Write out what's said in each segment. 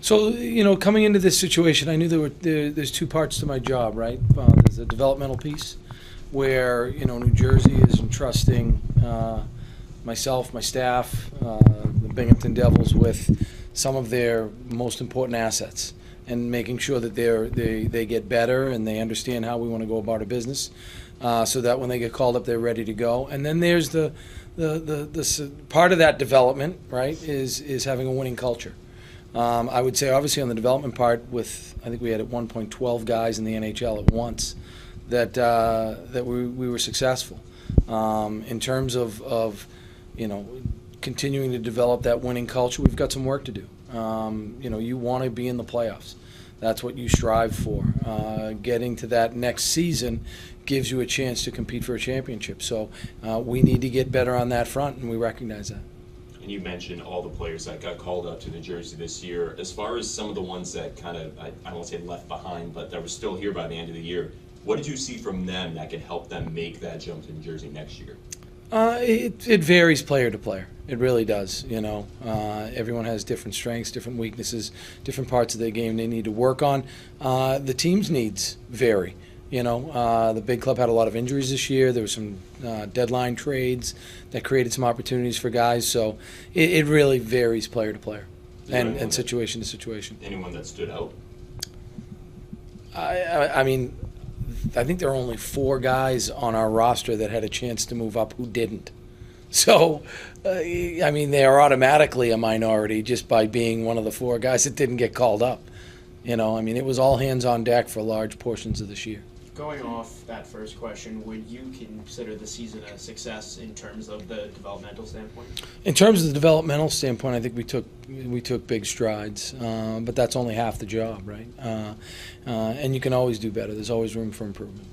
So, coming into this situation, I knew there's two parts to my job, right? There's a developmental piece where, New Jersey is entrusting myself, my staff, the Binghamton Devils with some of their most important assets and making sure that they get better and they understand how we want to go about our business so that when they get called up, they're ready to go. And then there's the part of that development, right, is having a winning culture. I would say, obviously, on the development part, I think we had at one point 12 guys in the NHL at once, that we were successful. In terms of continuing to develop that winning culture, we've got some work to do. You want to be in the playoffs. That's what you strive for. Getting to that next season gives you a chance to compete for a championship. So we need to get better on that front, and we recognize that. And you mentioned all the players that got called up to New Jersey this year. As far as some of the ones that kind of, I don't want to say left behind, but that were still here by the end of the year, what did you see from them that could help them make that jump to New Jersey next year? It varies player to player. It really does. Everyone has different strengths, different weaknesses, different parts of their game they need to work on. The team's needs vary. The big club had a lot of injuries this year. There were some deadline trades that created some opportunities for guys. So it really varies player to player and situation to situation. Anyone that stood out? I mean, I think there are only 4 guys on our roster that had a chance to move up who didn't. So, they are automatically a minority just by being one of the 4 guys that didn't get called up. It was all hands on deck for large portions of this year. Going off that first question, would you consider the season a success in terms of the developmental standpoint? In terms of the developmental standpoint, I think we took big strides, but that's only half the job, right? And you can always do better. There's always room for improvement.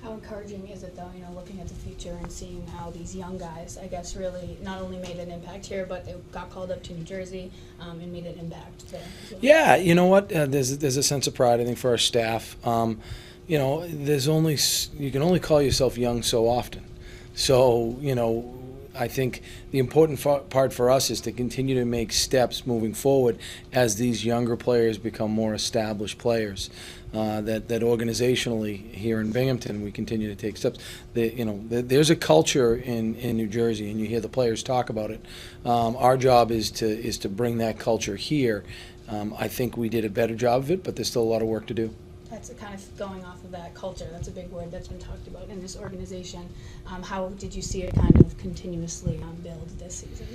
How encouraging is it, though, looking at the future and seeing how these young guys, I guess, really not only made an impact here, but they got called up to New Jersey and made an impact there as well? Yeah, you know what? There's a sense of pride, I think, for our staff. You can only call yourself young so often. So, I think the important part for us is to continue to make steps moving forward as these younger players become more established players. That organizationally here in Binghamton we continue to take steps. There's a culture in New Jersey, and you hear the players talk about it. Our job is to bring that culture here. I think we did a better job of it, but there's still a lot of work to do. That's kind of going off of that culture. That's a big word that's been talked about in this organization. How did you see it kind of continuously build this season?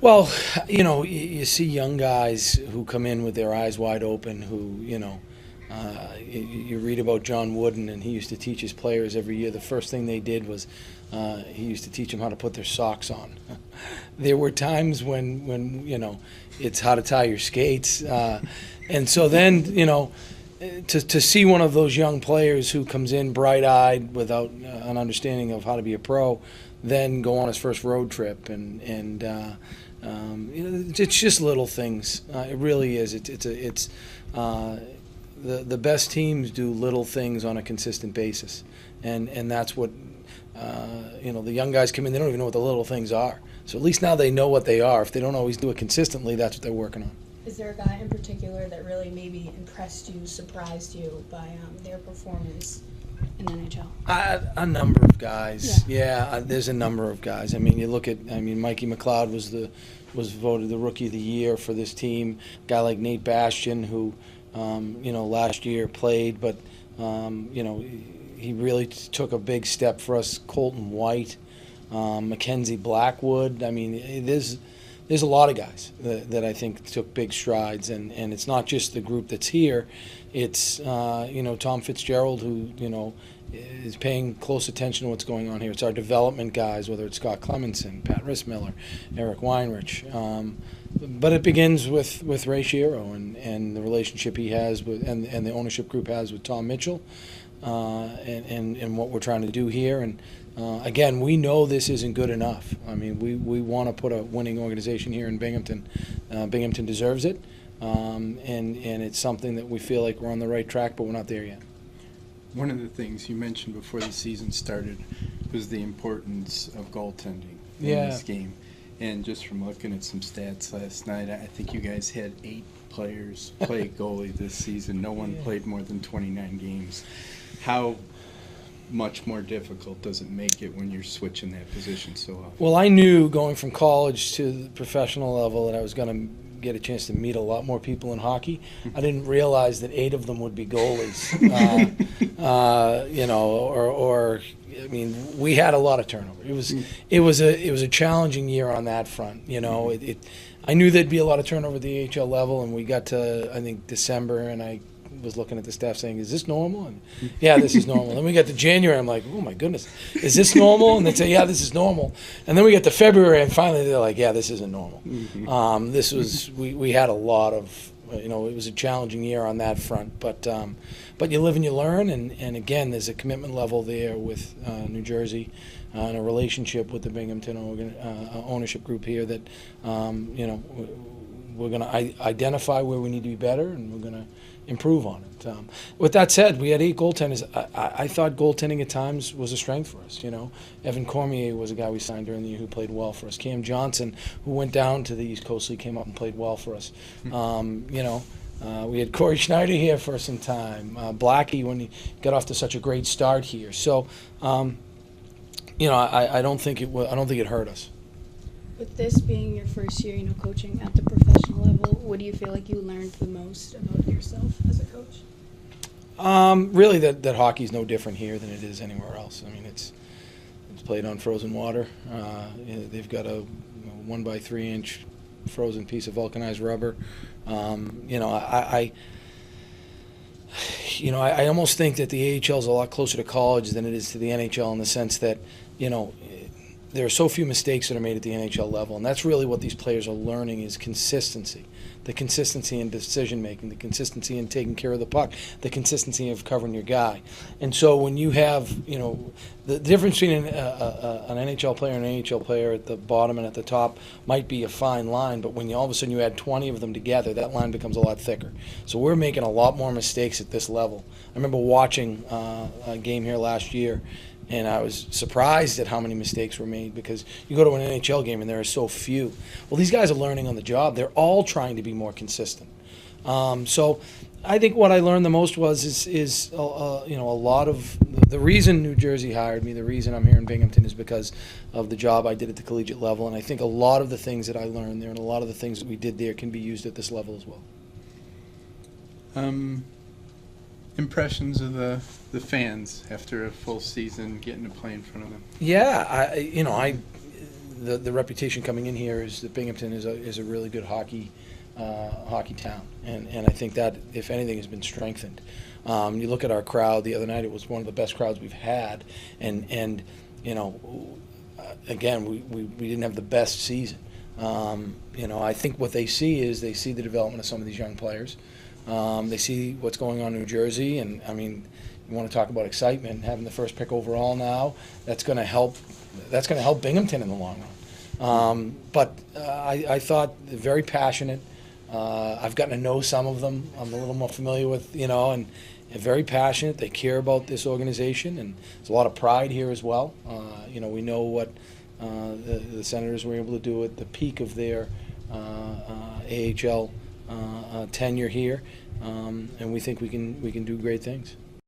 Well, you see young guys who come in with their eyes wide open, who, you read about John Wooden, and he used to teach his players every year. The first thing they did was he used to teach them how to put their socks on. There were times when it's how to tie your skates. And so then, to see one of those young players who comes in bright-eyed without an understanding of how to be a pro, then go on his first road trip, and it's just little things. It really is. It's the best teams do little things on a consistent basis, and that's what the young guys come in. They don't even know what the little things are. So at least now they know what they are. If they don't always do it consistently, that's what they're working on. Is there a guy in particular that really maybe impressed you, surprised you by their performance in the NHL? A number of guys. Yeah, there's a number of guys. You look at, Mikey McLeod was voted the Rookie of the Year for this team. A guy like Nate Bastian, who, last year played, but, he really took a big step for us. Colton White, Mackenzie Blackwood. There's a lot of guys that I think took big strides, and it's not just the group that's here. It's Tom Fitzgerald, who is paying close attention to what's going on here. It's our development guys, whether it's Scott Clemenson, Pat Rissmiller, Eric Weinrich. But it begins with Ray Shiro and the relationship he has with and the ownership group has with Tom Mitchell, and what we're trying to do here. And again, we know this isn't good enough. We want to put a winning organization here in Binghamton. Binghamton deserves it, and it's something that we feel like we're on the right track, but we're not there yet. One of the things you mentioned before the season started was the importance of goaltending in this game. And just from looking at some stats last night, I think you guys had 8 players play goalie this season. No one played more than 29 games. How much more difficult does it make it when you're switching that position so often? Well, I knew going from college to the professional level that I was going to get a chance to meet a lot more people in hockey. I didn't realize that 8 of them would be goalies. I mean, we had a lot of turnover. It was a challenging year on that front. I knew there'd be a lot of turnover at the AHL level, and we got to, I think, December, and I was looking at the staff saying, "Is this normal?" And yeah, this is normal. Then we got to January, I'm like, "Oh my goodness, is this normal?" And they'd say, "Yeah, this is normal." And then we get to February, and finally they're like, "Yeah, this isn't normal." This was we had a lot of it was a challenging year on that front, but you live and you learn, and again, there's a commitment level there with New Jersey. And a relationship with the Binghamton ownership group here that, we're going to identify where we need to be better, and we're going to improve on it. With that said, we had 8 goaltenders. I thought goaltending at times was a strength for us. Evan Cormier was a guy we signed during the year who played well for us. Cam Johnson, who went down to the East Coast League, came up and played well for us. We had Corey Schneider here for some time. Blackie, when he got off to such a great start here. So. I don't think it hurt us. With this being your first year, coaching at the professional level, what do you feel like you learned the most about yourself as a coach? Really, that hockey's no different here than it is anywhere else. I mean, it's played on frozen water. They've got a 1x3 inch frozen piece of vulcanized rubber. I almost think that the AHL is a lot closer to college than it is to the NHL in the sense that, there are so few mistakes that are made at the NHL level, and that's really what these players are learning is consistency. The consistency in decision-making, the consistency in taking care of the puck, the consistency of covering your guy. And so when you have, the difference between an NHL player and an AHL player at the bottom and at the top might be a fine line, but when all of a sudden you add 20 of them together, that line becomes a lot thicker. So we're making a lot more mistakes at this level. I remember watching a game here last year, and I was surprised at how many mistakes were made because you go to an NHL game and there are so few. Well, these guys are learning on the job. They're all trying to be more consistent. So I think what I learned the most was a lot of the reason New Jersey hired me, the reason I'm here in Binghamton is because of the job I did at the collegiate level, and I think a lot of the things that I learned there and a lot of the things that we did there can be used at this level as well. Impressions of the fans after a full season, getting to play in front of them. Yeah, the reputation coming in here is that Binghamton is a really good hockey town, and I think that if anything has been strengthened. You look at our crowd the other night; it was one of the best crowds we've had, and again we didn't have the best season. I think what they see is they see the development of some of these young players. They see what's going on in New Jersey, and I mean, you want to talk about excitement, having the first pick overall now. That's going to help Binghamton in the long run. But I thought they're very passionate. I've gotten to know some of them. I'm a little more familiar with, and they're very passionate. They care about this organization, and there's a lot of pride here as well. We know what the Senators were able to do at the peak of their AHL tenure here, and we think we can do great things.